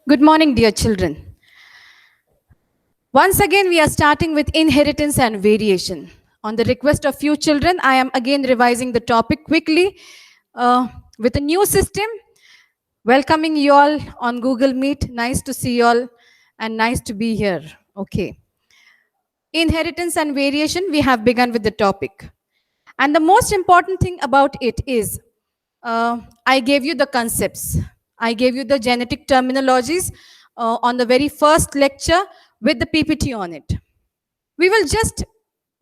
Good morning, dear children. Once again, we are starting with inheritance and variation. On the request of few children, I am again revising the topic quickly with a new system. Welcoming you all on Google Meet. Nice to see you all and nice to be here. Okay. Inheritance and variation, we have begun with the topic. And the most important thing about it is I gave you the concepts. I gave you the genetic terminologies on the very first lecture with the PPT on it. We will just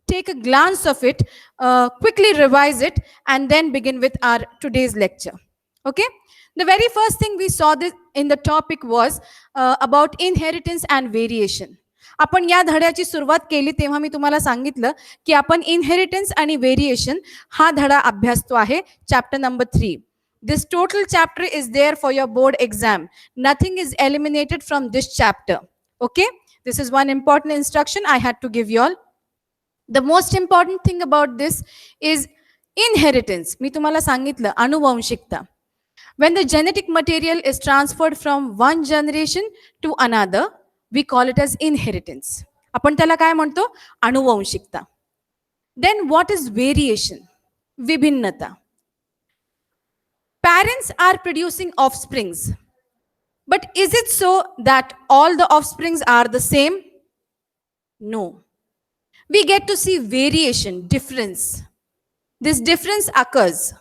take a glance of it, quickly revise it, and then begin with our today's lecture. Okay? The very first thing we saw this in the topic was about inheritance and variation. आपण या धड्याची सुरुवात केली तेव्हा मी तुम्हाला सांगितलं की आपण inheritance आणि व्हेरिएशन हा धडा अभ्यासतो आहे chapter number 3. This total chapter is there for your board exam. Nothing is eliminated from this chapter. Okay? This is one important instruction I had to give you all. The most important thing about this is inheritance. मी तुम्हाला सांगितलं अनुवंशिकता. When the genetic material is transferred from one generation to another, we call it as inheritance. आपण त्याला काय म्हणतो? अनुवंशिकता. Then what is variation? विभिन्नता. Parents are producing offsprings. But is it so that all the offsprings are the same? No. We get to see variation, difference. This difference occurs.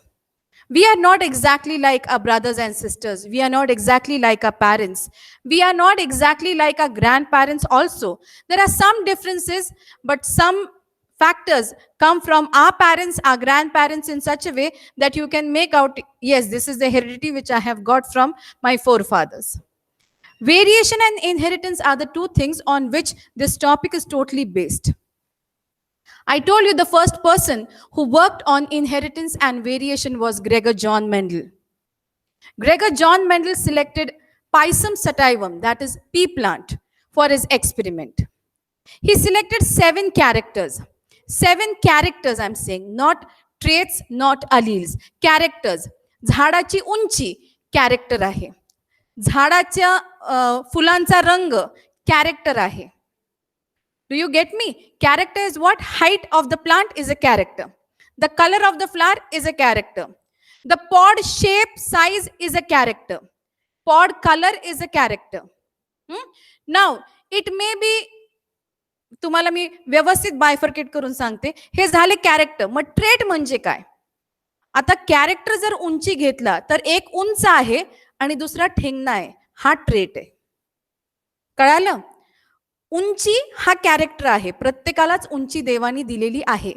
We are not exactly like our brothers and sisters. We are not exactly like our parents. We are not exactly like our grandparents also. There are some differences, but some factors come from our parents, our grandparents in such a way that you can make out, yes, this is the heredity which I have got from my forefathers. Variation and inheritance are the two things on which this topic is totally based. I told you the first person who worked on inheritance and variation was Gregor John Mendel. Gregor John Mendel selected Pisum sativum, that is pea plant, for his experiment. He selected 7 characters. 7 characters, I'm saying, not traits, not alleles. Characters. झाडाची उंची character आहे. झाडाच्या फुलांचा रंग character आहे. Do you get me? Character is what? Height of the plant is a character. The color of the flower is a character. The pod shape, size is a character. Pod color is a character. Now, it may be, तुम्हाला मी व्यवस्थित bifurcate करून सांगते. हे झाले character. मग trait म्हणजे काय? आता character जर उंची घेतला तर एक उंच आहे आणि दुसरा ठेंगणा आहे. हा ट्रेट आहे. कळालं? उंची हा कॅरेक्टर आहे. प्रत्येकालाच उंची देवानी दिलेली आहे.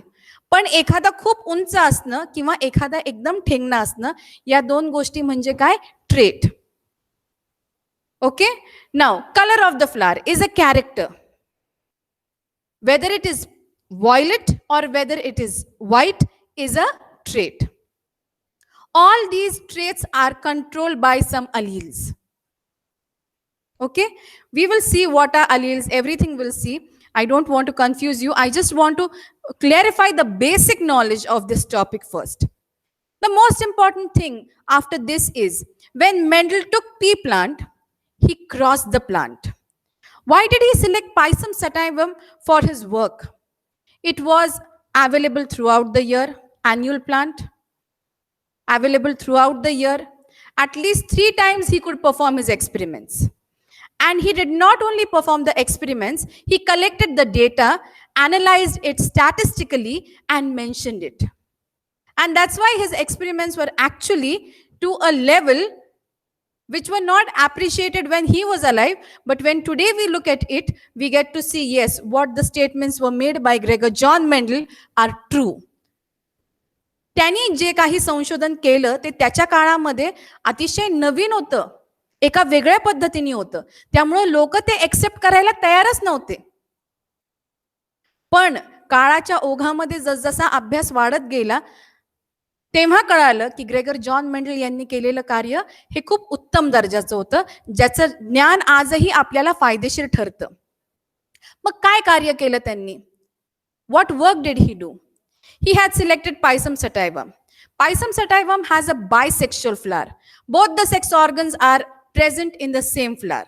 पण एखादा खूप उंच असणं किंवा एखादा एकदम ठेंगणा असणं या दोन गोष्टी म्हणजे काय? Trait. Okay? Now colour of the flower is a character. Whether it is violet or whether it is white is a trait. All these traits are controlled by some alleles. Okay, we will see what are alleles, everything we'll see. I don't want to confuse you. I just want to clarify the basic knowledge of this topic first. The most important thing after this is when Mendel took pea plant, he crossed the plant. Why did he select Pisum sativum for his work? It was available throughout the year, annual plant, available throughout the year. At least 3 times he could perform his experiments. And he did not only perform the experiments, he collected the data, analyzed it statistically, and mentioned it. And that's why his experiments were actually to a level which were not appreciated when he was alive. But when today we look at it, we get to see, yes, what the statements were made by Gregor John Mendel are true. त्यांनी जे काही संशोधन केलं ते त्याच्या काळामध्ये अतिशय नवीन होतं. एका वेगळ्या पद्धतीने होतं. त्यामुळे लोक ते एक्सेप्ट करायला तयारच नव्हते. पण काळाच्या ओघामध्ये जसजसा अभ्यास वाढत गेला तेव्हा कळालं की ग्रेगर जॉन मेंडल यांनी केलेलं कार्य हे खूप उत्तम दर्जाचं होतं, ज्याचं ज्ञान आजही आपल्याला फायदेशीर ठरतं. मग काय कार्य केलं त्यांनी? What work did he do? He had selected Pisum sativum. Pisum sativum has a bisexual flower. Both the sex organs are present in the same flower.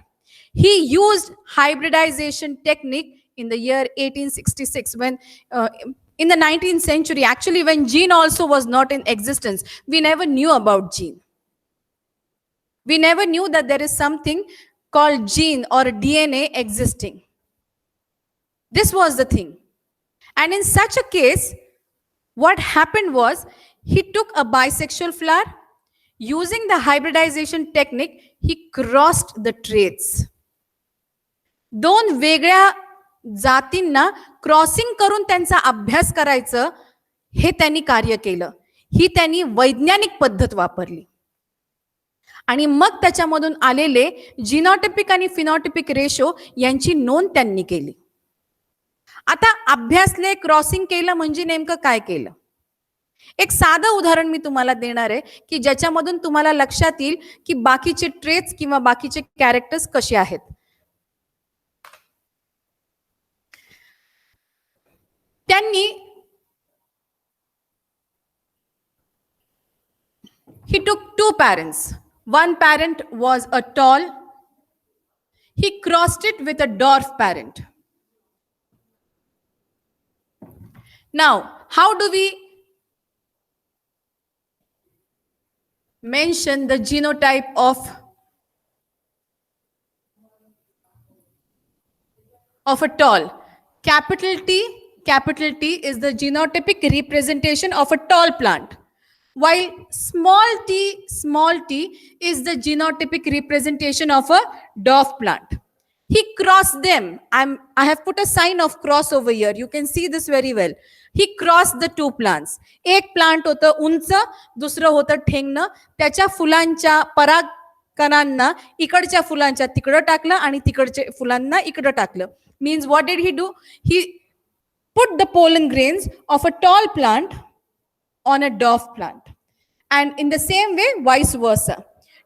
He used hybridization technique in the year 1866 when in the 19th century, actually when gene also was not in existence. We never knew about gene. We never knew that there is something called gene or DNA existing. This was the thing. And in such a case, what happened was he took a bisexual flower. Using the hybridization technique, he crossed the traits. दोन वेगळ्या जातींना crossing करून त्यांचा अभ्यास करायचं हे त्यांनी कार्य केलं. ही त्यांनी वैज्ञानिक पद्धत वापरली आणि मग त्याच्यामधून आलेले जिनोटिपिक आणि फिनोटिपिक रेशो यांची नोंद त्यांनी केली. आता अभ्यासले, क्रॉसिंग केलं म्हणजे नेमकं काय केलं? एक साधं उदाहरण मी तुम्हाला देणार आहे की ज्याच्यामधून तुम्हाला लक्षात येईल की बाकीचे ट्रेट्स किंवा बाकीचे कॅरेक्टर्स कसे आहेत. त्यांनी he took two parents. One parent was a tall. He crossed it with a dwarf parent. Now, how do we mention the genotype of a tall? Capital T is the genotypic representation of a tall plant, while small t is the genotypic representation of a dwarf plant. He crossed them. I have put a sign of cross over here. You can see this very well. He crossed the two plants. एक plant होतं उंच, दुसरं होतं ठेंगणं. त्याच्या फुलांच्या परागकणांना इकडच्या फुलांच्या तिकडं टाकलं आणि तिकडच्या फुलांना इकडं टाकलं. Means what did he do? He put the pollen grains of a tall plant on a dwarf plant, and in the same way vice versa.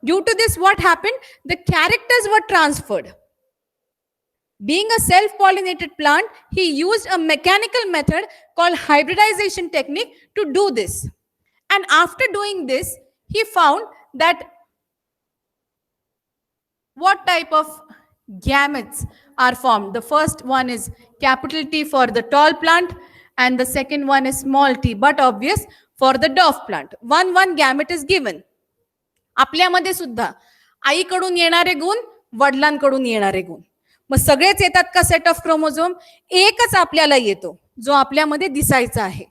Due to this, what happened? The characters were transferred. Being a self-pollinated plant, he used a mechanical method called hybridization technique to do this. And after doing this, he found that what type of gametes are formed. The first one is capital T for the tall plant, and the second one is small t, but obvious for the dwarf plant. One gamete is given. आपल्यामध्ये सुद्धा आईकडून येणारे गुण, वडिलांकडून येणारे गुण, मग सगळेच येतात का सेट ऑफ क्रोमोझोम? एकच आपल्याला येतो जो आपल्यामध्ये दिसायचा आहे,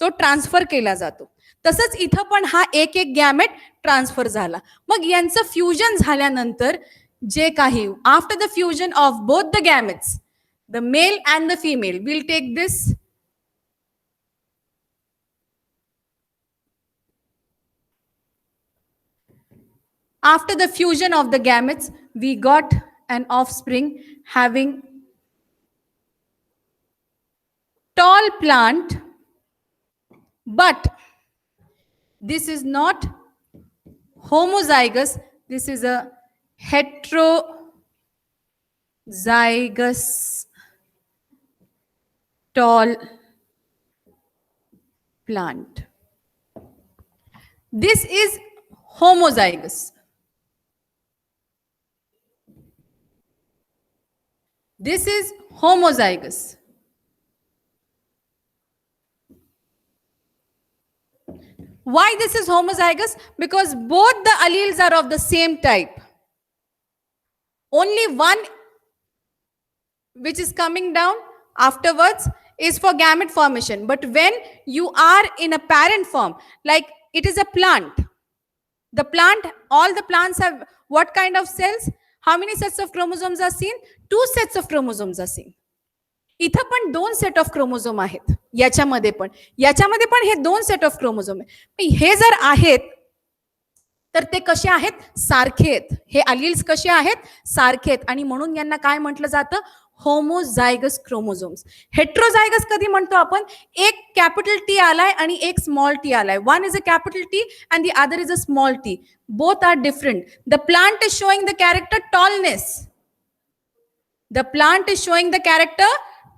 तो ट्रान्सफर केला जातो. तसंच इथं पण हा एक गॅमेट ट्रान्सफर झाला. मग यांचं फ्युजन झाल्यानंतर जे काही after the fusion of both the gametes, the male and the female, will take this. After the fusion of the gametes, we got an offspring having tall plant, but this is not homozygous. This is a heterozygous tall plant. This is homozygous. This is homozygous. Why this is homozygous? Because both the alleles are of the same type. Only one which is coming down afterwards is for gamete formation. But when you are in a parent form, like it is a plant, the plant, all the plants have what kind of cells? How many sets of chromosomes are seen? 2 sets of chromosomes are seen. इथं पण 2 set of chromosome आहेत. याच्यामध्ये पण हे 2 set of chromosome आहे. हे जर आहेत तर ते कसे आहेत? सारखे आहेत. हे अलील्स कसे आहेत? सारखे आहेत. आणि म्हणून यांना काय म्हटलं जातं? Homozygous chromosomes. हेट्रोझायगस कधी म्हणतो आपण? एक कॅपिटल टी आलाय आणि एक स्मॉल टी आलाय. One is a capital T and the other is a small T. Both are different. The plant is showing the character tallness. The plant is showing the character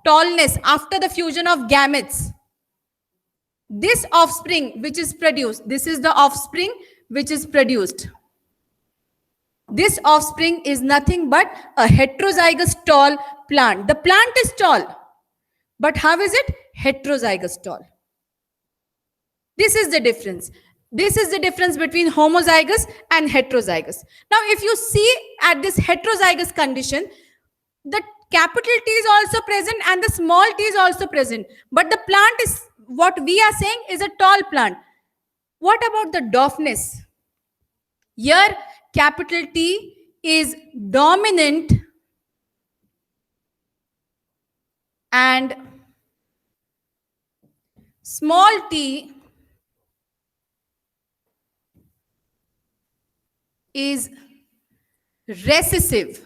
tallness after the fusion of gametes. This offspring which is produced, this is the offspring which is produced. This offspring is nothing but a heterozygous tall plant. The plant is tall, but how is it? Heterozygous tall. This is the difference. This is the difference between homozygous and heterozygous. Now, if you see at this heterozygous condition, the capital T is also present and the small t is also present. But the plant is, what we are saying, is a tall plant. What about the dwarfness? Here, capital T is dominant and small t is recessive.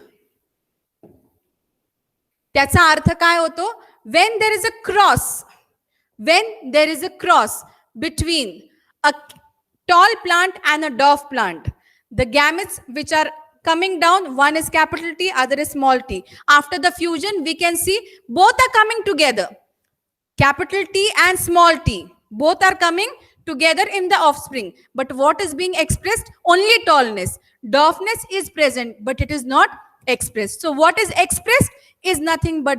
त्याचा अर्थ काय होतो? When there is a cross between a tall plant and a dwarf plant, the gametes which are coming down, one is capital T, other is small t. After the fusion, we can see both are coming together. Capital T and small t, both are coming together in the offspring. But what is being expressed? Only tallness. Dwarfness is present, but it is not expressed. So what is expressed is nothing but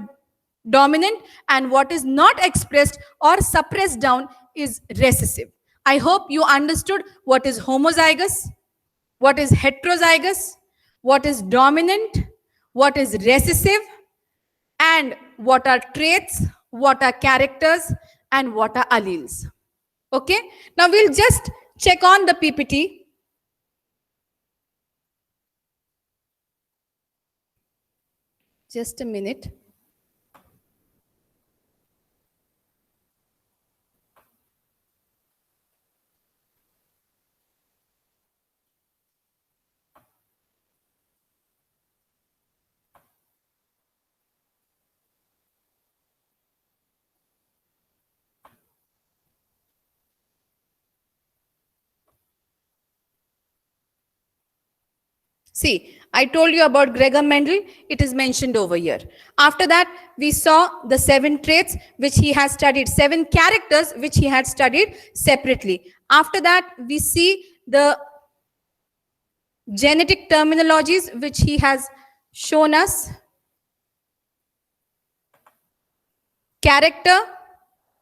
dominant, and what is not expressed or suppressed down is recessive. I hope you understood what is homozygous, what is heterozygous, what is dominant, what is recessive, and what are traits, what are characters, and what are alleles. Okay, now we'll just check on the PPT. Just a minute. See, I told you about Gregor Mendel. It is mentioned over here. After that, we saw the 7 traits which he has studied, 7 characters which he had studied separately. After that, we see the genetic terminologies which he has shown us. Character,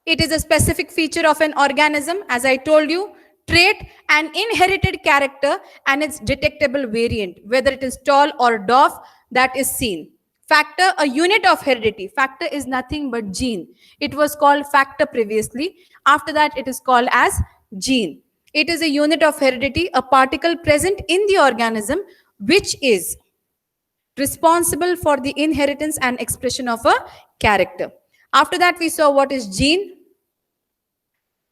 it is a specific feature of an organism, as I told you. Trait, an inherited character and its detectable variant, whether it is tall or dwarf, that is seen. Factor, a unit of heredity. Factor is nothing but gene. It was called factor previously. After that, it is called as gene. It is a unit of heredity, a particle present in the organism which is responsible for the inheritance and expression of a character. After that, we saw what is gene.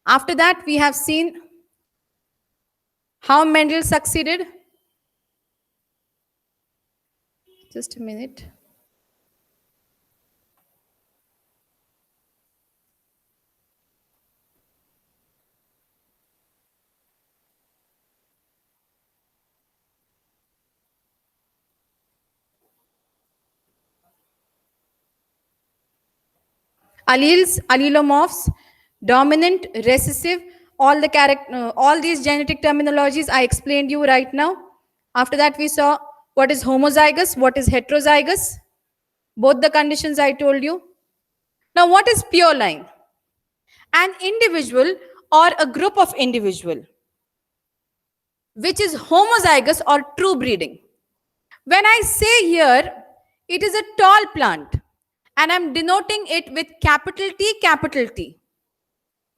After that, we have seen how Mendel succeeded. Just a minute. Alleles, allelomorphs, dominant, recessive, all these genetic terminologies I explained you right now. After that, we saw what is homozygous, what is heterozygous. Both the conditions I told you. Now, what is pure line? An individual or a group of individual which is homozygous or true breeding. When I say here, it is a tall plant and I'm denoting it with capital T, capital T.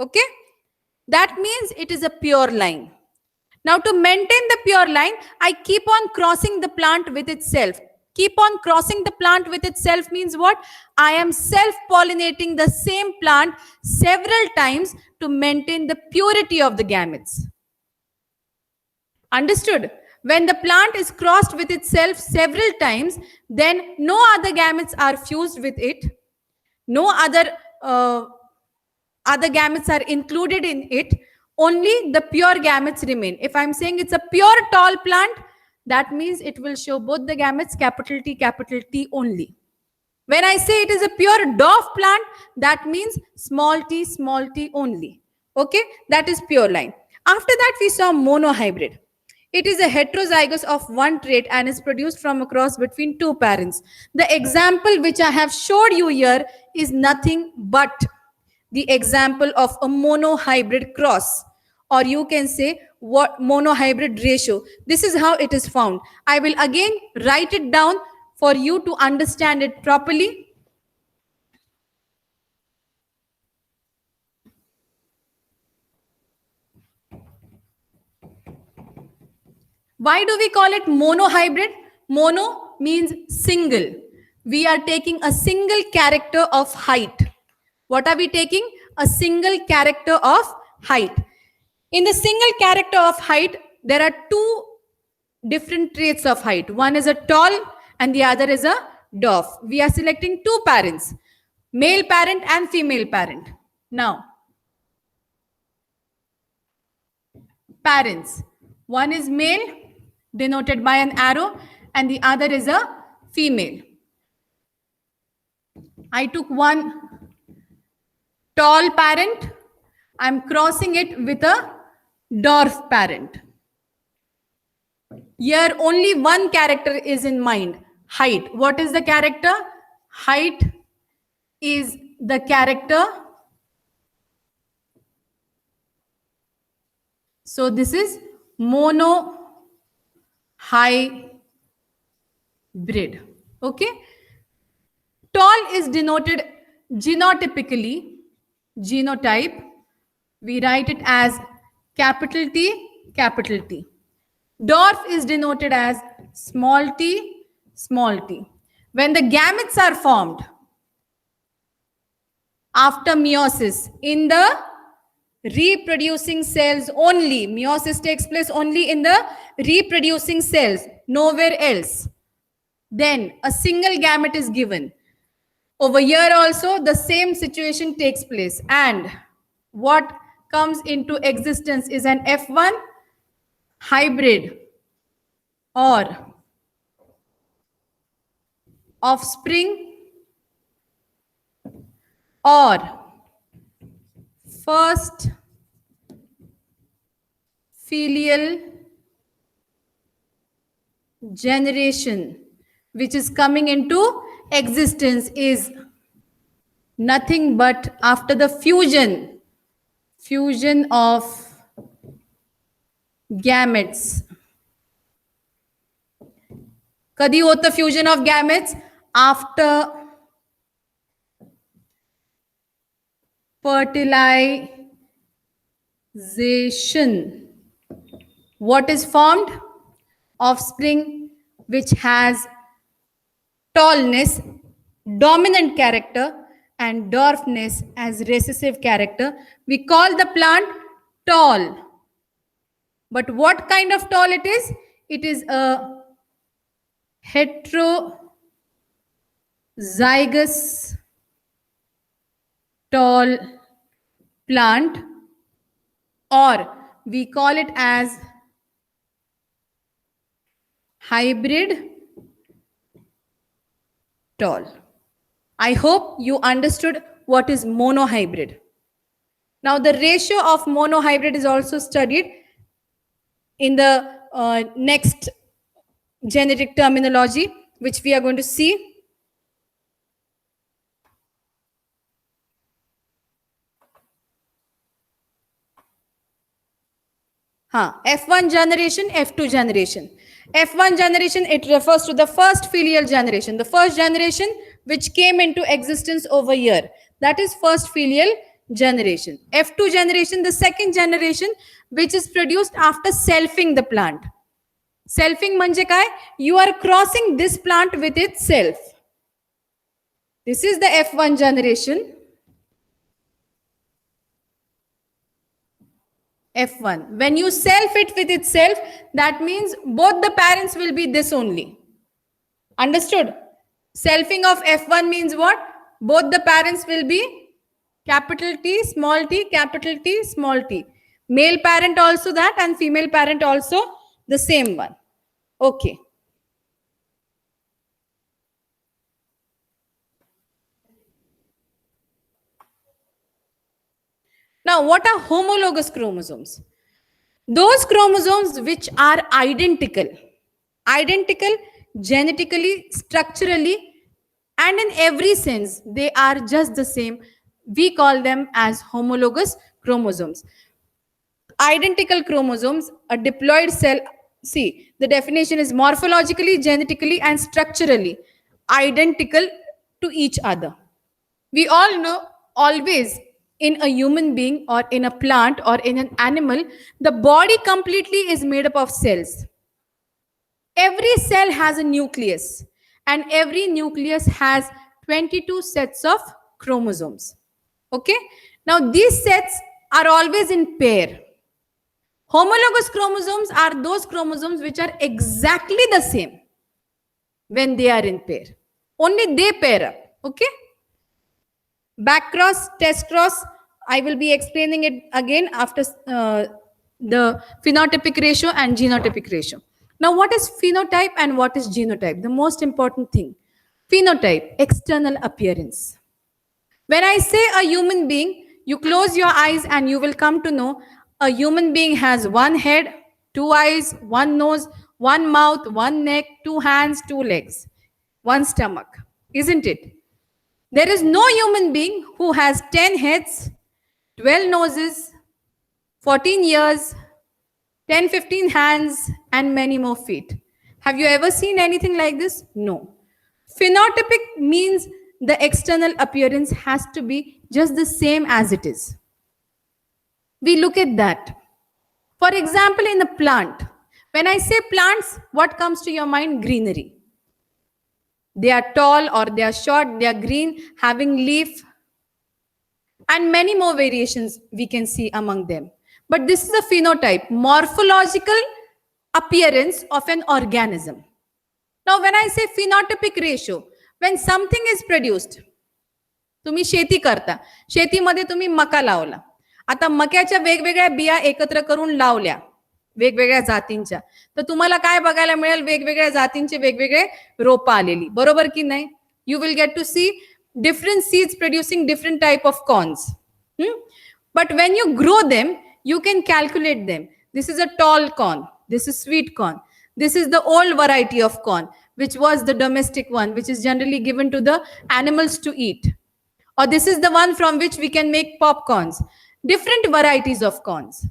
Okay? That means it is a pure line. Now, to maintain the pure line, I keep on crossing the plant with itself. Keep on crossing the plant with itself means what? I am self-pollinating the same plant several times to maintain the purity of the gametes. Understood? When the plant is crossed with itself several times, then no other gametes are fused with it. No other gametes are included in it. Only the pure gametes remain. If I'm saying it's a pure tall plant, that means it will show both the gametes capital T only. When I say it is a pure dwarf plant, that means small t only. Okay, that is pure line. After that, we saw monohybrid. It is a heterozygous of one trait and is produced from a cross between two parents. The example which I have showed you here is nothing but the example of a monohybrid cross, or you can say what monohybrid ratio. This is how it is found. I will again write it down for you to understand it properly. Why do we call it monohybrid? Mono means single. We are taking a single character of height. What are we taking? A single character of height. In the single character of height, there are two different traits of height. One is a tall and the other is a dwarf. We are selecting two parents, male parent and female parent. Now, parents. One is male, denoted by an arrow, and the other is a female. I took one tall parent. I'm crossing it with a dwarf parent. Here only one character is in mind, height. What is the character? Height is the character. So this is mono hybrid. Okay. Tall is denoted genotypically, genotype. We write it as capital T, capital T. Dwarf is denoted as small t, small t. When the gametes are formed after meiosis in the reproducing cells only, meiosis takes place only in the reproducing cells, nowhere else, then a single gamete is given. Over here also the same situation takes place, and what comes into existence is an F1 hybrid or offspring or first filial generation which is coming into existence is nothing but after the fusion of gametes. कदी होता fusion of gametes? After fertilization. What is formed? Offspring which has tallness, dominant character, and dwarfness as recessive character. We call the plant tall. But what kind of tall it is? It is a heterozygous tall plant, or we call it as hybrid tall. I hope you understood what is monohybrid. Now the ratio of monohybrid is also studied in the next genetic terminology, which we are going to see. F1 generation, F2 generation. F1 generation, it refers to the first filial generation, the first generation which came into existence over here. That is first filial generation. F2 generation, the second generation which is produced after selfing the plant. Selfing manje kai? You are crossing this plant with itself. This is the F1 generation. F1. When you self it with itself, that means both the parents will be this only. Understood? Selfing of F1 means what? Both the parents will be capital T, small t, capital T, small t. Male parent also that, and female parent also the same one. Okay. Now, what are homologous chromosomes? Those chromosomes which are identical genetically, structurally, and in every sense, they are just the same. We call them as homologous chromosomes. Identical chromosomes, a diploid cell. See, the definition is morphologically, genetically, and structurally identical to each other. We all know always in a human being or in a plant or in an animal, the body completely is made up of cells. Every cell has a nucleus, and every nucleus has 22 sets of chromosomes. Okay? Now, these sets are always in pair. Homologous chromosomes are those chromosomes which are exactly the same when they are in pair. Only they pair up. Okay? Back cross, test cross, I will be explaining it again after the phenotypic ratio and genotypic ratio. Now, what is phenotype and what is genotype? The most important thing. Phenotype, external appearance. When I say a human being, you close your eyes and you will come to know a human being has one head, two eyes, one nose, one mouth, one neck, two hands, two legs, one stomach. Isn't it? There is no human being who has 10 heads, 12 noses, 14 ears, 10, 15 hands, and many more feet. Have you ever seen anything like this? No. Phenotypic means the external appearance has to be just the same as it is. We look at that. For example, in a plant, when I say plants, what comes to your mind? Greenery. They are tall or they are short, they are green, having leaf, and many more variations we can see among them. But this is a phenotype, morphological appearance of an organism. Now, when I say phenotypic ratio, when something is produced, तुम्ही शेती करता, शेतीमध्ये तुम्ही मका लावला. आता मक्याच्या वेगवेगळ्या बिया एकत्र करून लावल्या वेगवेगळ्या जातींच्या, तर तुम्हाला काय बघायला मिळेल? वेगवेगळ्या जातींचे वेगवेगळे रोप आलेली, बरोबर की नाही? You will get to see different seeds producing different type of corns. But when you grow them, you can calculate them. This is a tall corn, this is sweet corn, this is the old variety of corn, which was the domestic one, which is generally given to the animals to eat, or this is the one from which we can make popcorns. Different varieties of corns.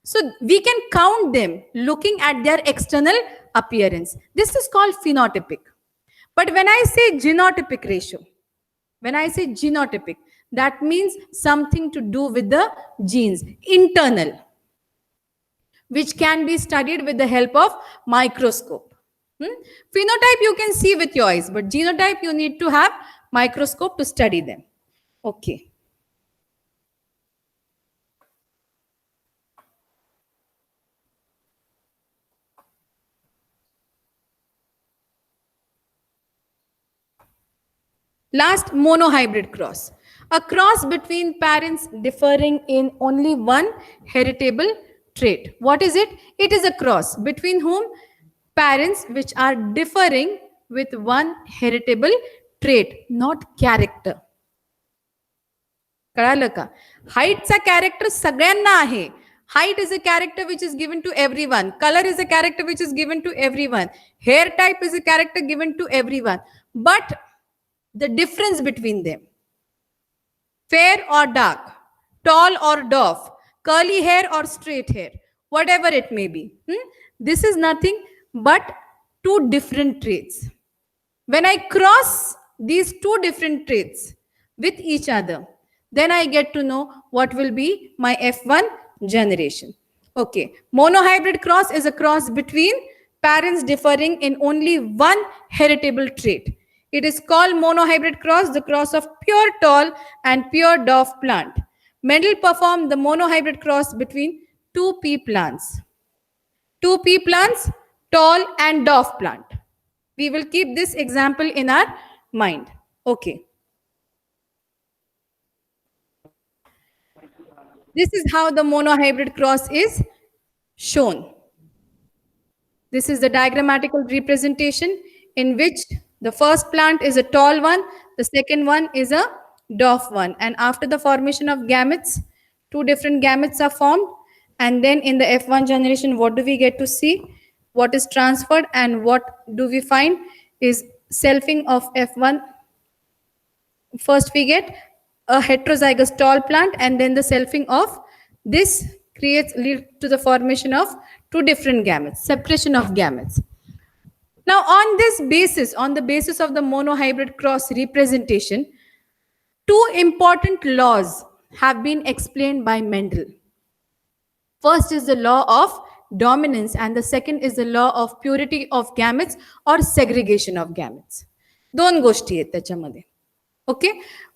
So we can count them looking at their external appearance. This is called phenotypic. But when I say genotypic ratio, that means something to do with the genes, internal, which can be studied with the help of microscope. Phenotype you can see with your eyes, but genotype you need to have microscope to study them. Okay. Last, monohybrid cross. A cross between parents differing in only one heritable trait. What is it? It is a cross between whom? Parents which are differing with one heritable trait, not character. कळालं का? हाईटचा character सगळ्यांना आहे. Height is a character which is given to everyone. Color is a character which is given to everyone. Hair type is a character given to everyone. But the difference between them, fair or dark, tall or dwarf, curly hair or straight hair, whatever it may be, this is nothing but two different traits. When I cross these two different traits with each other, then I get to know what will be my F1 generation. Okay, monohybrid cross is a cross between parents differing in only one heritable trait. It is called monohybrid cross, the cross of pure tall and pure dwarf plant. Mendel performed the monohybrid cross between two pea plants. Two pea plants, tall and dwarf plant. We will keep this example in our mind. Okay. This is how the monohybrid cross is shown. This is the diagrammatical representation in which the first plant is a tall one, the second one is a dwarf one. And after the formation of gametes, two different gametes are formed. And then in the F1 generation, what do we get to see? What is transferred and what do we find is selfing of F1. First we get a heterozygous tall plant, and then the selfing of this lead to the formation of two different gametes, separation of gametes. Now on this basis, on the basis of the monohybrid cross representation, two important laws have been explained by Mendel. First is the law of dominance, and the second is the law of purity of gametes or segregation of gametes. दोन गोष्टी आहेत त्याच्यामध्ये. Okay,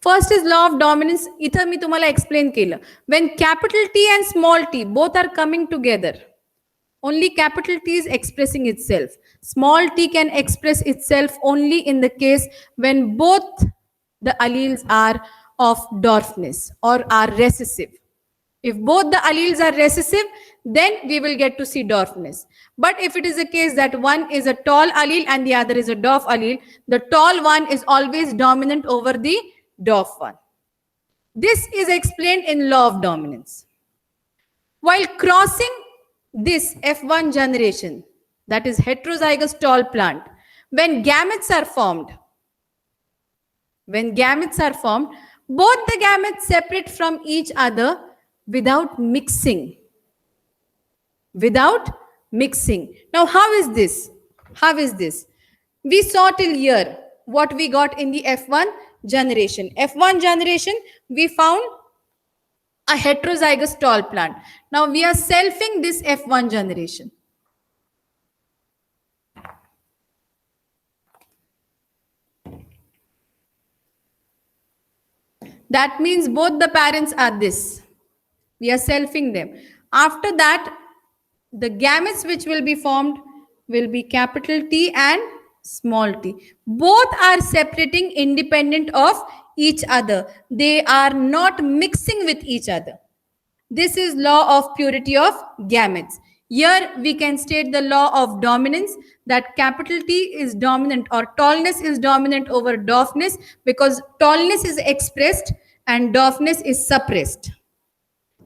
first is law of dominance. इथं मी तुम्हाला explain केलं. When capital T and small t both are coming together, only capital T is expressing itself. Small t can express itself only in the case when both the alleles are of dwarfness or are recessive. If both the alleles are recessive, then we will get to see dwarfness. But if it is a case that one is a tall allele and the other is a dwarf allele, the tall one is always dominant over the dwarf one. This is explained in law of dominance. While crossing this F1 generation, that is heterozygous tall plant, when gametes are formed, both the gametes separate from each other without mixing. Now how is this? We saw till here what we got in the F1 generation. We found a heterozygous tall plant. Now we are selfing this F1 generation. That means both the parents are this. We are selfing them. After that, the gametes which will be formed will be capital T and small t. Both are separating independent of each other. They are not mixing with each other. This is law of purity of gametes. Here we can state the law of dominance, that capital T is dominant or tallness is dominant over dwarfness, because tallness is expressed and dwarfness is suppressed.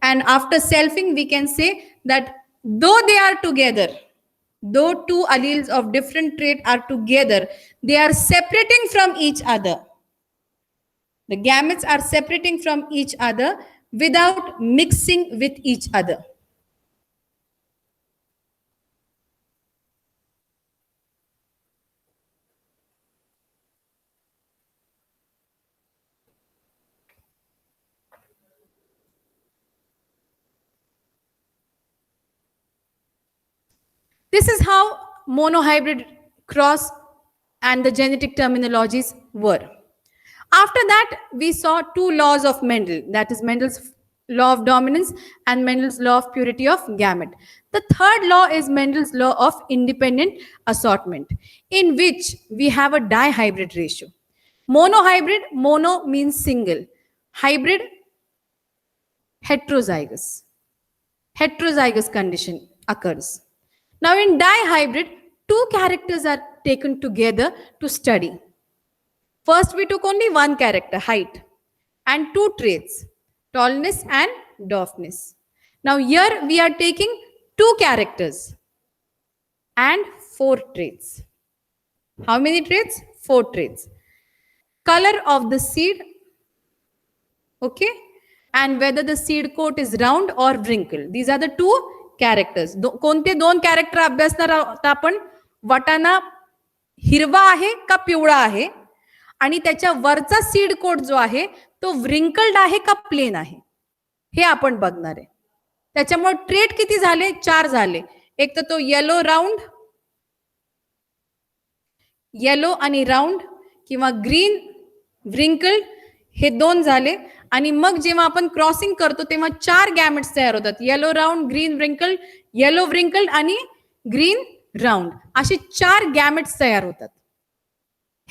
And after selfing, we can say that though they are together, though two alleles of different trait are together, they are separating from each other. The gametes are separating from each other without mixing with each other. This is how monohybrid cross and the genetic terminologies were. After that, we saw two laws of Mendel, that is Mendel's law of dominance and Mendel's law of purity of gamete. The third law is Mendel's law of independent assortment, in which we have a dihybrid ratio. Monohybrid, mono means single. Hybrid, heterozygous. Heterozygous condition occurs. Now in dihybrid, two characters are taken together to study. First, we took only one character, height, and two traits, tallness and dwarfness. Now here we are taking two characters and four traits. How many traits? Four traits. Color of the seed, okay, and whether the seed coat is round or wrinkled. These are the two characters. कोणते दोन character अभ्यासणार आहोत आपण? वाटाणा हिरवा आहे का पिवळा आहे, आणि त्याच्या वरचा सीड कोट जो आहे तो व्रिंकल्ड आहे का प्लेन आहे, हे आपण बघणार आहे. त्याच्यामुळे ट्रेट किती झाले? 4 झाले. एक तर तो येलो राऊंड, येलो आणि राऊंड, किंवा ग्रीन व्रिंकल्ड, हे 2 झाले. आणि मग जेव्हा आपण क्रॉसिंग करतो तेव्हा 4 गॅमेट्स तयार होतात. Yellow round, green wrinkled, yellow wrinkled आणि ग्रीन राऊंड, असे 4 गॅमेट्स तयार होतात.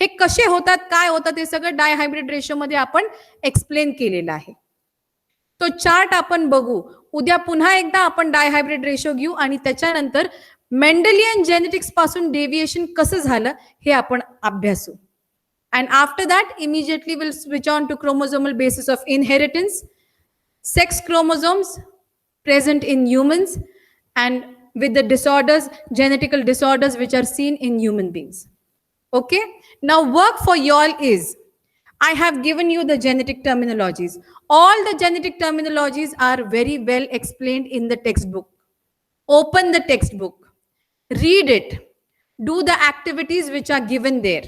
हे कसे होतात, काय होतात, हे सगळं डायहायब्रिड रेशो मध्ये आपण एक्सप्लेन केलेलं आहे. तो चार्ट आपण बघू. उद्या पुन्हा एकदा आपण डायहायब्रिड रेशो घेऊ आणि त्याच्यानंतर मेंडेलियन जेनेटिक्स पासून डेव्हिएशन कसं झालं हे आपण अभ्यासू. And after that, immediately we'll switch on to chromosomal basis of inheritance, sex chromosomes, present in humans and with the disorders, genetical disorders which are seen in human beings. Okay? Now work for y'all is, I have given you the genetic terminologies. All the genetic terminologies are very well explained in the textbook. Open the textbook, read it, do the activities which are given there.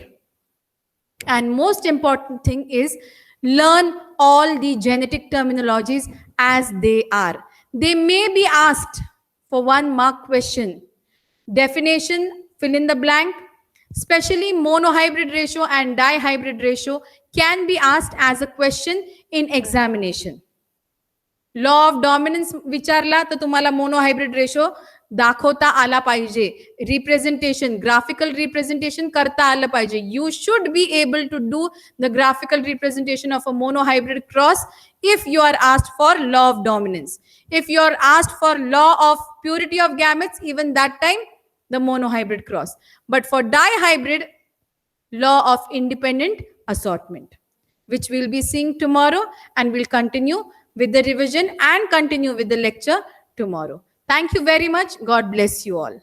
And most important thing is learn all the genetic terminologies as they are. They may be asked for 1 mark question. Definition, fill in the blank. Especially monohybrid ratio and dihybrid ratio can be asked as a question in examination. Law of dominance विचारला तर तुम्हाला monohybrid ratio दाखवता आला पाहिजे. Representation, graphical representation करता आलं पाहिजे. You should be able to do the graphical representation of a monohybrid cross if you are asked for law of dominance. If you are asked for law of purity of gametes, even that time the monohybrid cross. But for dihybrid, law of independent assortment, which we'll be seeing tomorrow, and we'll continue with the revision and continue with the lecture tomorrow. Thank you very much. God bless you all.